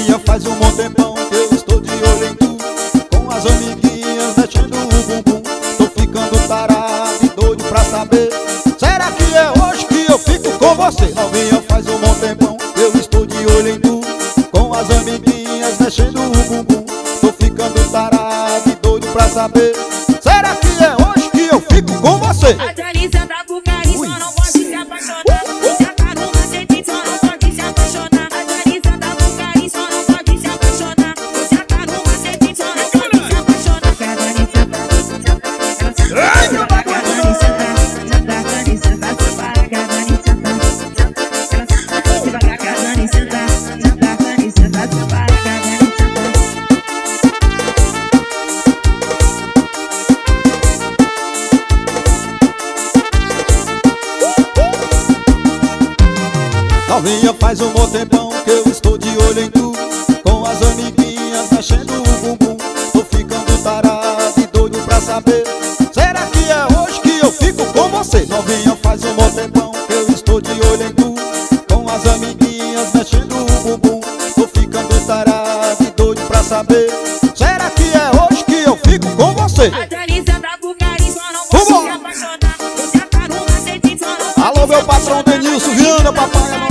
Novinha, faz um bom tempão que eu estou de olho em tu, com as amiguinhas mexendo o bumbum. Tô ficando tarado e doido pra saber, será que é hoje que eu fico com você? Novinha, faz um bom tempão que eu estou de olho em tu, com as amiguinhas mexendo o bumbum. Tô ficando tarado e doido pra saber, será que é hoje que eu fico com você? A Danisa tá com carinho, só não pode se apaixonar. Se a Caruna sente, só não pode se apaixonar. A Danisa tá com carinho, só não pode se apaixonar. Se a Caruna sente, só não pode se apaixonar. Que a Danisa tá, Novinha, faz um bom tempão que eu estou de olho em tu, com as amiguinhas mexendo o bumbum. Tô ficando tarado e doido pra saber, será que é hoje que eu fico com você? Novinha, faz um bom tempão que eu estou de olho em tu, com as amiguinhas mexendo o bumbum. Tô ficando tarado e doido pra saber, será que é hoje que eu fico com você? a Danisa tá com carinho, só não pode se apaixonar. Se a Caruna sente, só não pode. Alô, meu patrão Denilson Viana, papai.